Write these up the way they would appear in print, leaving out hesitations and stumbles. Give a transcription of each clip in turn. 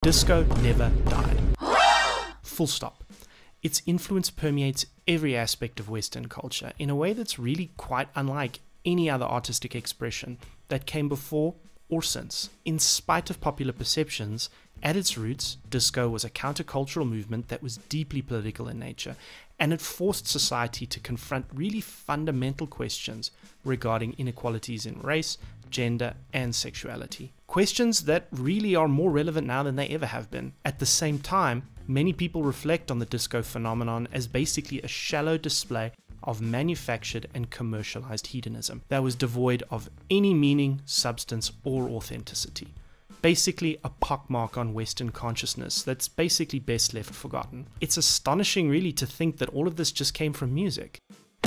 Disco never died. Full stop. Its influence permeates every aspect of Western culture in a way that's really quite unlike any other artistic expression that came before or since. In spite of popular perceptions, at its roots, disco was a countercultural movement that was deeply political in nature, and it forced society to confront really fundamental questions regarding inequalities in race, gender, and sexuality. Questions that really are more relevant now than they ever have been. At the same time, many people reflect on the disco phenomenon as basically a shallow display of manufactured and commercialized hedonism that was devoid of any meaning, substance, or authenticity. Basically a pockmark on Western consciousness that's basically best left forgotten. It's astonishing really to think that all of this just came from music.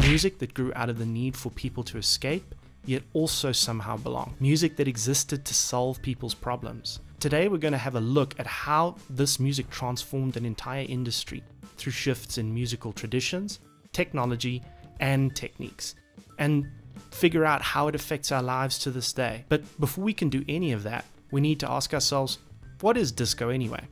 Music that grew out of the need for people to escape, yet also somehow belong. Music that existed to solve people's problems. Today we're going to have a look at how this music transformed an entire industry through shifts in musical traditions, technology, and techniques, and figure out how it affects our lives to this day. But before we can do any of that, we need to ask ourselves, what is disco anyway?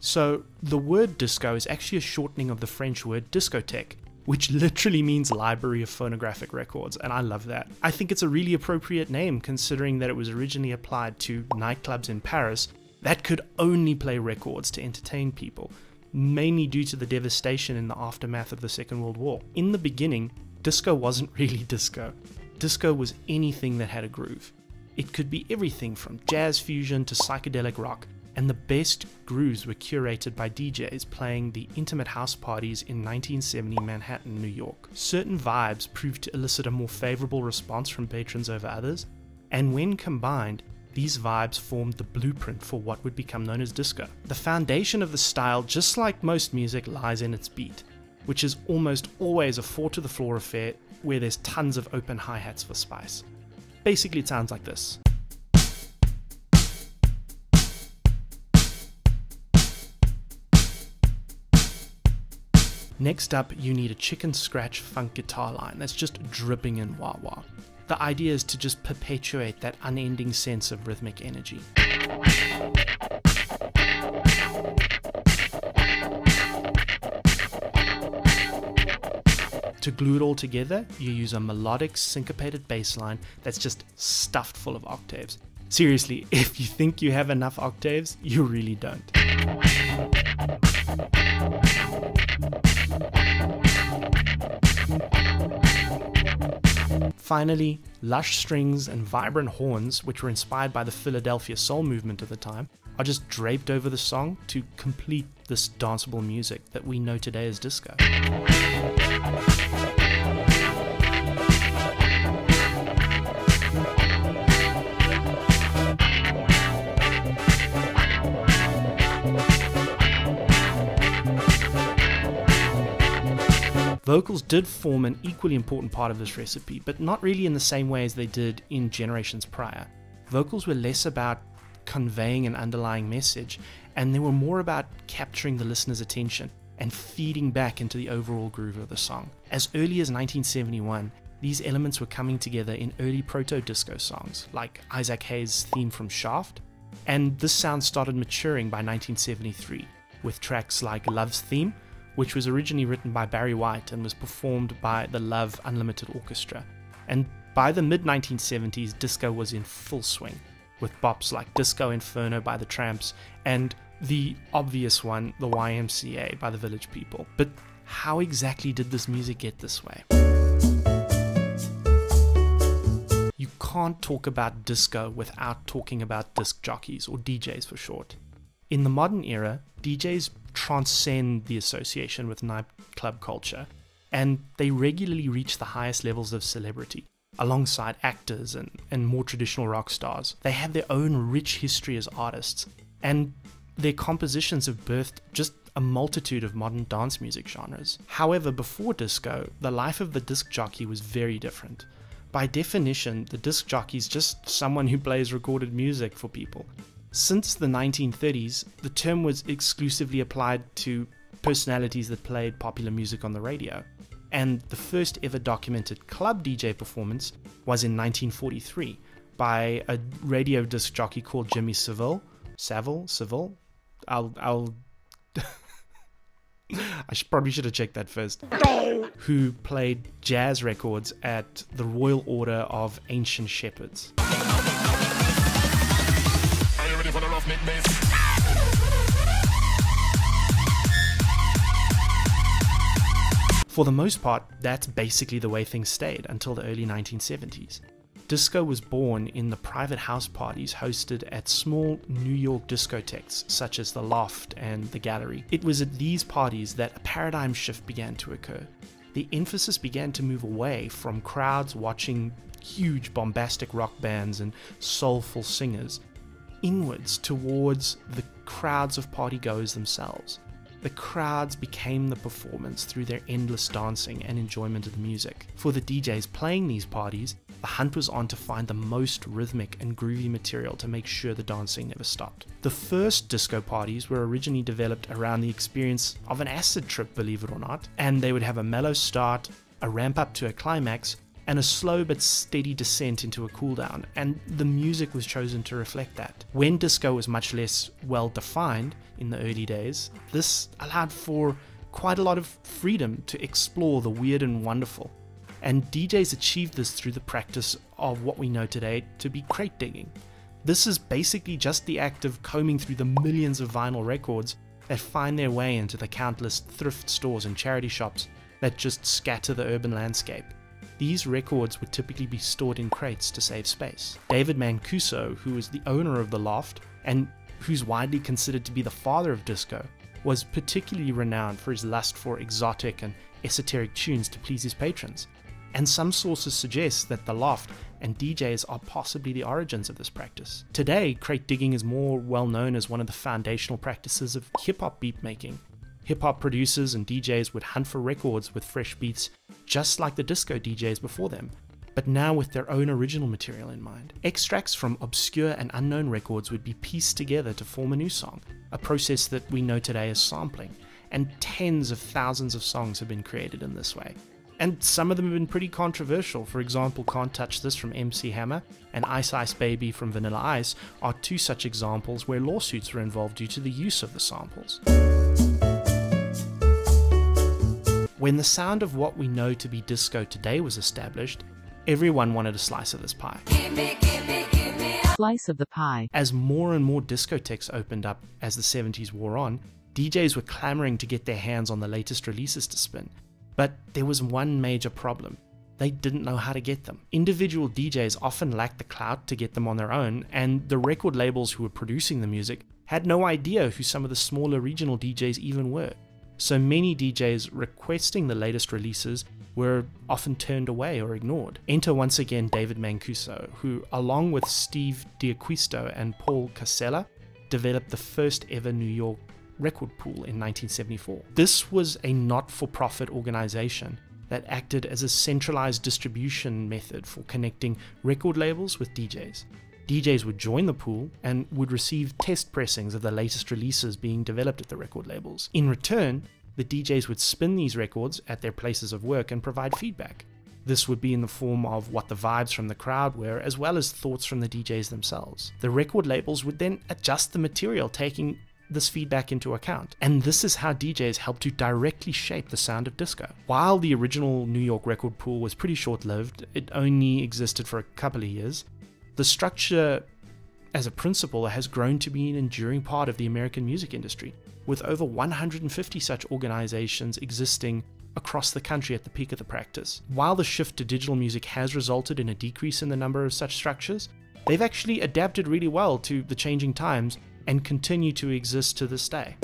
So the word disco is actually a shortening of the French word discotheque, which literally means library of phonographic records, and I love that. I think it's a really appropriate name considering that it was originally applied to nightclubs in Paris that could only play records to entertain people, mainly due to the devastation in the aftermath of the Second World War. In the beginning, disco wasn't really disco. Disco was anything that had a groove. It could be everything from jazz fusion to psychedelic rock, and the best grooves were curated by DJs playing the intimate house parties in 1970 Manhattan, New York. Certain vibes proved to elicit a more favorable response from patrons over others, and when combined, these vibes formed the blueprint for what would become known as disco. The foundation of the style, just like most music, lies in its beat, which is almost always a 4-to-the-floor affair where there's tons of open hi-hats for spice. Basically, it sounds like this. Next up, you need a chicken scratch funk guitar line that's just dripping in wah-wah. The idea is to just perpetuate that unending sense of rhythmic energy. To glue it all together, you use a melodic, syncopated bass line that's just stuffed full of octaves. Seriously, if you think you have enough octaves, you really don't. Finally, lush strings and vibrant horns, which were inspired by the Philadelphia soul movement of the time, are just draped over the song to complete this danceable music that we know today as disco. Vocals did form an equally important part of this recipe, but not really in the same way as they did in generations prior. Vocals were less about conveying an underlying message, and they were more about capturing the listener's attention and feeding back into the overall groove of the song. As early as 1971, these elements were coming together in early proto-disco songs, like Isaac Hayes' theme from Shaft, and this sound started maturing by 1973, with tracks like Love's Theme, which was originally written by Barry White and was performed by the Love Unlimited Orchestra. And by the mid-1970s, disco was in full swing, with bops like Disco Inferno by the Tramps and the obvious one, the YMCA by the Village People. But how exactly did this music get this way? You can't talk about disco without talking about disc jockeys, or DJs for short. In the modern era, DJs transcend the association with nightclub culture, and they regularly reach the highest levels of celebrity, alongside actors and more traditional rock stars. They have their own rich history as artists, and their compositions have birthed just a multitude of modern dance music genres. However, before disco, the life of the disc jockey was very different. By definition, the disc jockey is just someone who plays recorded music for people. Since the 1930s, the term was exclusively applied to personalities that played popular music on the radio, and the first ever documented club DJ performance was in 1943 by a radio disc jockey called Jimmy Savile. I'll probably should have checked that first. Who played jazz records at the Royal Order of Ancient Shepherds. Are you ready for the rough neck bass? For the most part, that's basically the way things stayed until the early 1970s. Disco was born in the private house parties hosted at small New York discotheques such as the Loft and the Gallery. It was at these parties that a paradigm shift began to occur. The emphasis began to move away from crowds watching huge bombastic rock bands and soulful singers, inwards towards the crowds of partygoers themselves. The crowds became the performance through their endless dancing and enjoyment of the music. For the DJs playing these parties, the hunt was on to find the most rhythmic and groovy material to make sure the dancing never stopped. The first disco parties were originally developed around the experience of an acid trip, believe it or not, and they would have a mellow start, a ramp up to a climax, and a slow but steady descent into a cool down, and the music was chosen to reflect that. When disco was much less well defined in the early days, this allowed for quite a lot of freedom to explore the weird and wonderful, and DJs achieved this through the practice of what we know today to be crate digging. This is basically just the act of combing through the millions of vinyl records that find their way into the countless thrift stores and charity shops that just scatter the urban landscape. These records would typically be stored in crates to save space. David Mancuso, who is the owner of the Loft and who's widely considered to be the father of disco, was particularly renowned for his lust for exotic and esoteric tunes to please his patrons. And some sources suggest that the Loft and DJs are possibly the origins of this practice. Today, crate digging is more well known as one of the foundational practices of hip-hop beat making. Hip-hop producers and DJs would hunt for records with fresh beats, just like the disco DJs before them, but now with their own original material in mind. Extracts from obscure and unknown records would be pieced together to form a new song, a process that we know today as sampling, and tens of thousands of songs have been created in this way. And some of them have been pretty controversial. For example, Can't Touch This from MC Hammer and Ice Ice Baby from Vanilla Ice are two such examples where lawsuits were involved due to the use of the samples. When the sound of what we know to be disco today was established, everyone wanted a slice of this pie. Give me slice of the pie. As more and more discotheques opened up as the 70s wore on, DJs were clamoring to get their hands on the latest releases to spin. But there was one major problem. They didn't know how to get them. Individual DJs often lacked the clout to get them on their own, and the record labels who were producing the music had no idea who some of the smaller regional DJs even were. So many DJs requesting the latest releases were often turned away or ignored. Enter once again David Mancuso, who, along with Steve D'Acquisto and Paul Casella, developed the first ever New York record pool in 1974. This was a not-for-profit organization that acted as a centralized distribution method for connecting record labels with DJs. DJs would join the pool and would receive test pressings of the latest releases being developed at the record labels. In return, the DJs would spin these records at their places of work and provide feedback. This would be in the form of what the vibes from the crowd were, as well as thoughts from the DJs themselves. The record labels would then adjust the material, taking this feedback into account. And this is how DJs helped to directly shape the sound of disco. While the original New York record pool was pretty short-lived, it only existed for a couple of years, the structure as a principle has grown to be an enduring part of the American music industry, with over 150 such organizations existing across the country at the peak of the practice. While the shift to digital music has resulted in a decrease in the number of such structures, they've actually adapted really well to the changing times and continue to exist to this day.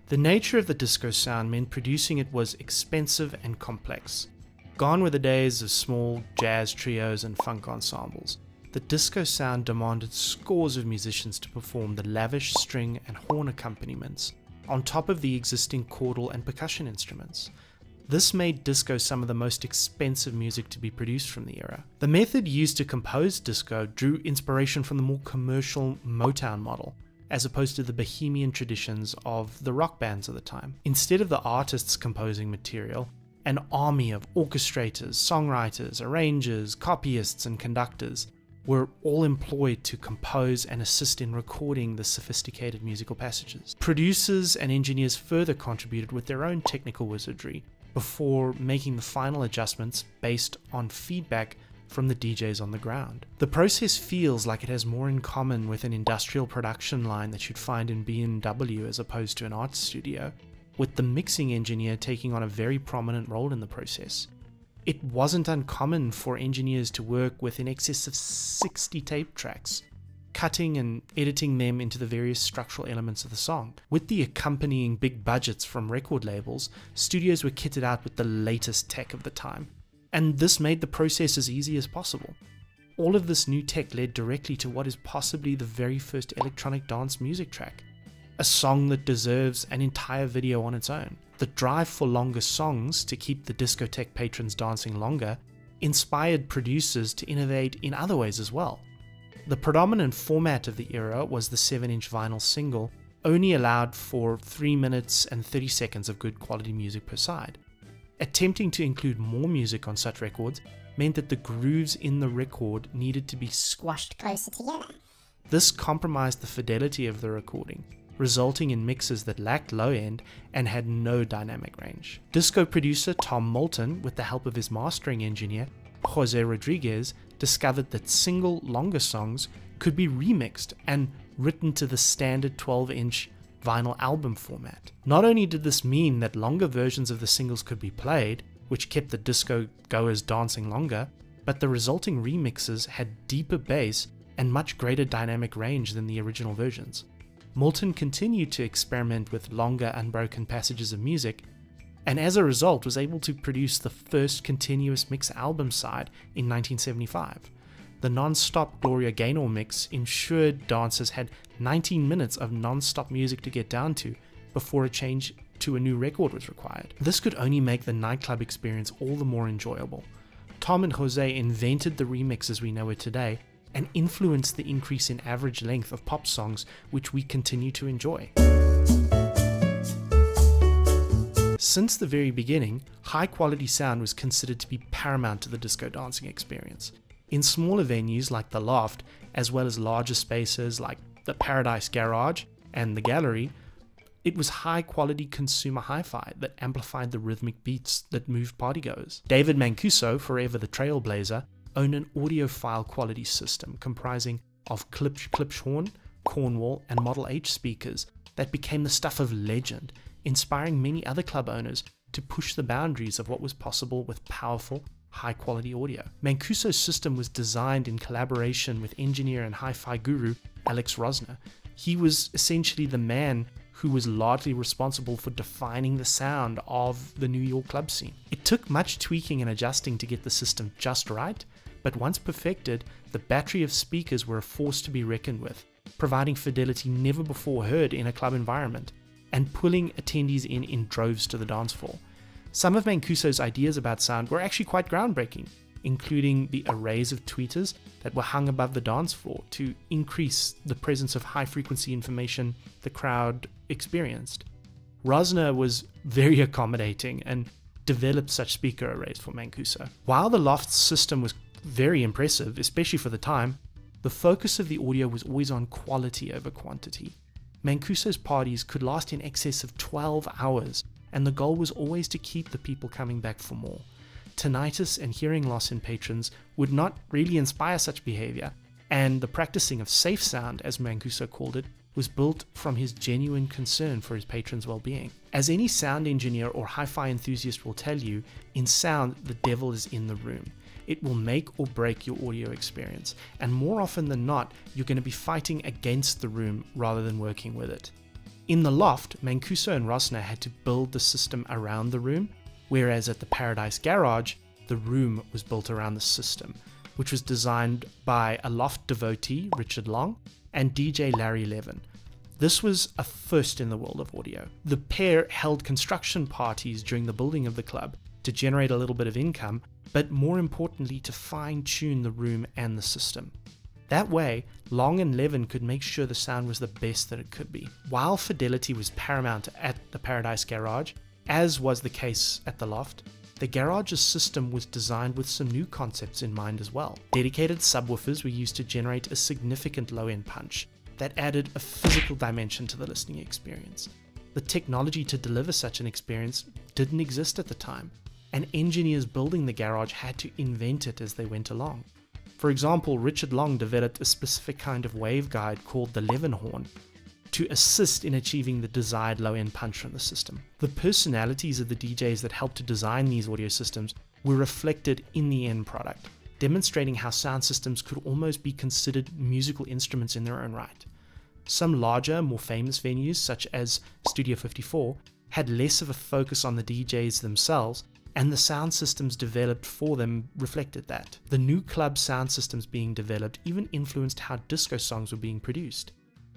The nature of the disco sound meant producing it was expensive and complex. Gone were the days of small jazz trios and funk ensembles. The disco sound demanded scores of musicians to perform the lavish string and horn accompaniments on top of the existing chordal and percussion instruments. This made disco some of the most expensive music to be produced from the era. The method used to compose disco drew inspiration from the more commercial Motown model, as opposed to the bohemian traditions of the rock bands of the time. Instead of the artists composing material, An army of orchestrators, songwriters, arrangers, copyists, and conductors were all employed to compose and assist in recording the sophisticated musical passages. Producers and engineers further contributed with their own technical wizardry before making the final adjustments based on feedback from the DJs on the ground. The process feels like it has more in common with an industrial production line that you'd find in BMW as opposed to an art studio, with the mixing engineer taking on a very prominent role in the process. It wasn't uncommon for engineers to work with in excess of 60 tape tracks, cutting and editing them into the various structural elements of the song. With the accompanying big budgets from record labels, studios were kitted out with the latest tech of the time, and this made the process as easy as possible. All of this new tech led directly to what is possibly the very first electronic dance music track, a song that deserves an entire video on its own. The drive for longer songs to keep the discotheque patrons dancing longer inspired producers to innovate in other ways as well. The predominant format of the era was the 7-inch vinyl single, only allowed for 3 minutes and 30 seconds of good quality music per side. Attempting to include more music on such records meant that the grooves in the record needed to be squashed closer together. This compromised the fidelity of the recording, resulting in mixes that lacked low end and had no dynamic range. Disco producer Tom Moulton, with the help of his mastering engineer Jose Rodriguez, discovered that single longer songs could be remixed and written to the standard 12-inch vinyl album format. Not only did this mean that longer versions of the singles could be played, which kept the disco goers dancing longer, but the resulting remixes had deeper bass and much greater dynamic range than the original versions. Moulton continued to experiment with longer unbroken passages of music, and as a result was able to produce the first continuous mix album side in 1975. The non-stop Gloria Gaynor mix ensured dancers had 19 minutes of non-stop music to get down to before a change to a new record was required. This could only make the nightclub experience all the more enjoyable. Tom and Jose invented the remixes we know it today, and influenced the increase in average length of pop songs which we continue to enjoy. Since the very beginning, high quality sound was considered to be paramount to the disco dancing experience. In smaller venues like the Loft, as well as larger spaces like the Paradise Garage and the Gallery, it was high quality consumer hi-fi that amplified the rhythmic beats that moved partygoers. David Mancuso, forever the trailblazer, owned an audiophile quality system comprising of Klipschorn, Cornwall, and Model H speakers that became the stuff of legend, inspiring many other club owners to push the boundaries of what was possible with powerful, high-quality audio. Mancuso's system was designed in collaboration with engineer and hi-fi guru Alex Rosner. He was essentially the man who was largely responsible for defining the sound of the New York club scene. It took much tweaking and adjusting to get the system just right, but once perfected, the battery of speakers were a force to be reckoned with, providing fidelity never before heard in a club environment, and pulling attendees in droves to the dance floor. Some of Mancuso's ideas about sound were actually quite groundbreaking, including the arrays of tweeters that were hung above the dance floor to increase the presence of high-frequency information the crowd experienced. Rosner was very accommodating and developed such speaker arrays for Mancuso. While the Loft system was very impressive, especially for the time, the focus of the audio was always on quality over quantity. Mancuso's parties could last in excess of 12 hours, and the goal was always to keep the people coming back for more. Tinnitus and hearing loss in patrons would not really inspire such behavior, and the practicing of safe sound, as Mancuso called it, was built from his genuine concern for his patrons' well-being. As any sound engineer or hi-fi enthusiast will tell you, in sound, the devil is in the room. It will make or break your audio experience, and more often than not, you're going to be fighting against the room rather than working with it. In the Loft, Mancuso and Rosner had to build the system around the room, whereas at the Paradise Garage, the room was built around the system, which was designed by a Loft devotee, Richard Long, and DJ Larry Levin. This was a first in the world of audio. The pair held construction parties during the building of the club to generate a little bit of income, but more importantly to fine-tune the room and the system. That way, Long and Levin could make sure the sound was the best that it could be. While fidelity was paramount at the Paradise Garage, as was the case at the Loft, the garage's system was designed with some new concepts in mind as well. Dedicated subwoofers were used to generate a significant low-end punch that added a physical dimension to the listening experience. The technology to deliver such an experience didn't exist at the time, and engineers building the garage had to invent it as they went along. For example, Richard Long developed a specific kind of waveguide called the Leavenhorn to assist in achieving the desired low-end punch from the system. The personalities of the DJs that helped to design these audio systems were reflected in the end product, demonstrating how sound systems could almost be considered musical instruments in their own right. Some larger, more famous venues, such as Studio 54, had less of a focus on the DJs themselves, and the sound systems developed for them reflected that. The new club sound systems being developed even influenced how disco songs were being produced.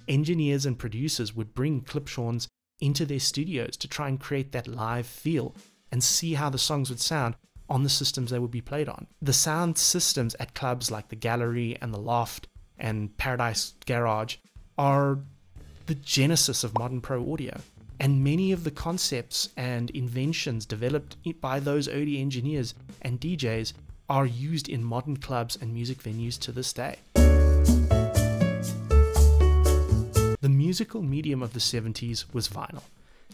Engineers and producers would bring clipshawns into their studios to try and create that live feel and see how the songs would sound on the systems they would be played on. The sound systems at clubs like the Gallery and the Loft and Paradise Garage are the genesis of modern pro audio. And many of the concepts and inventions developed by those early engineers and DJs are used in modern clubs and music venues to this day. The musical medium of the 70s was vinyl.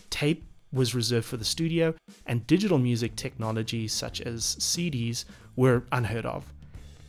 Tape was reserved for the studio, and digital music technologies such as CDs were unheard of.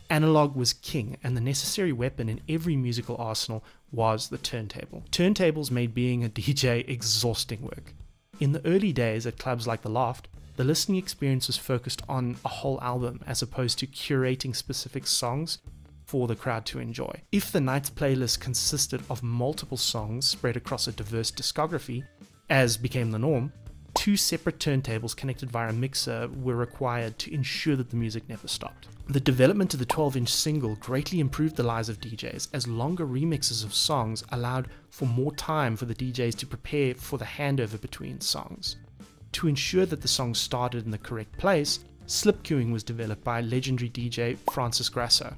Analog was king, and the necessary weapon in every musical arsenal was the turntable. Turntables made being a DJ exhausting work. In the early days at clubs like the Loft, the listening experience was focused on a whole album as opposed to curating specific songs for the crowd to enjoy. If the night's playlist consisted of multiple songs spread across a diverse discography, as became the norm, 2 separate turntables connected via a mixer were required to ensure that the music never stopped. The development of the 12-inch single greatly improved the lives of DJs, as longer remixes of songs allowed for more time for the DJs to prepare for the handover between songs. To ensure that the song started in the correct place, slip queuing was developed by legendary DJ Francis Grasso,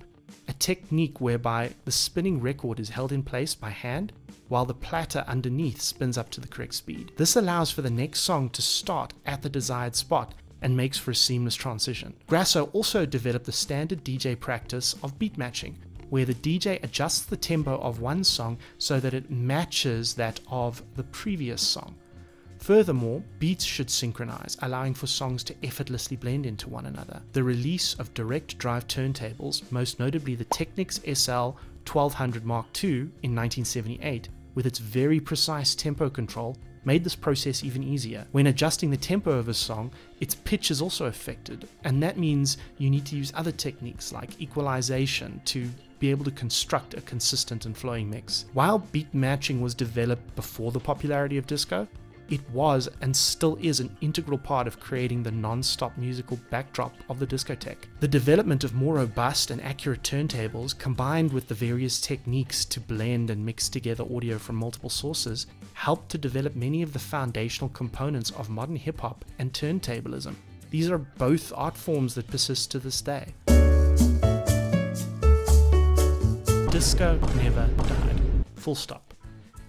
a technique whereby the spinning record is held in place by hand while the platter underneath spins up to the correct speed. This allows for the next song to start at the desired spot and makes for a seamless transition. Grasso also developed the standard DJ practice of beat matching, where the DJ adjusts the tempo of one song so that it matches that of the previous song. Furthermore, beats should synchronize, allowing for songs to effortlessly blend into one another. The release of direct drive turntables, most notably the Technics SL 1200 Mark II in 1978, with its very precise tempo control, made this process even easier. When adjusting the tempo of a song, its pitch is also affected, and that means you need to use other techniques like equalization to be able to construct a consistent and flowing mix. While beat matching was developed before the popularity of disco, it was and still is an integral part of creating the non-stop musical backdrop of the discotheque. The development of more robust and accurate turntables, combined with the various techniques to blend and mix together audio from multiple sources, helped to develop many of the foundational components of modern hip-hop and turntablism. These are both art forms that persist to this day. Disco never died. Full stop.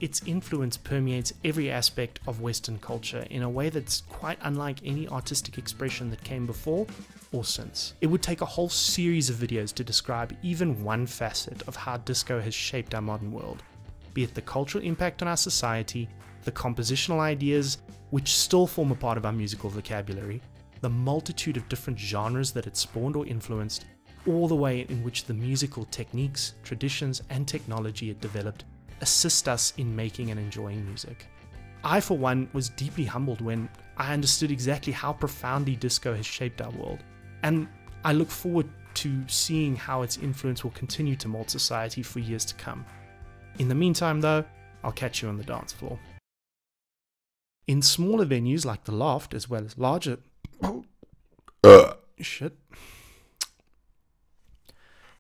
Its influence permeates every aspect of Western culture in a way that's quite unlike any artistic expression that came before or since. It would take a whole series of videos to describe even one facet of how disco has shaped our modern world, be it the cultural impact on our society, the compositional ideas which still form a part of our musical vocabulary, the multitude of different genres that it spawned or influenced, all the way in which the musical techniques, traditions, and technology it developed assist us in making and enjoying music. I, for one, was deeply humbled when I understood exactly how profoundly disco has shaped our world, and I look forward to seeing how its influence will continue to mold society for years to come. In the meantime, though, I'll catch you on the dance floor. In smaller venues like the Loft, as well as larger... Shit.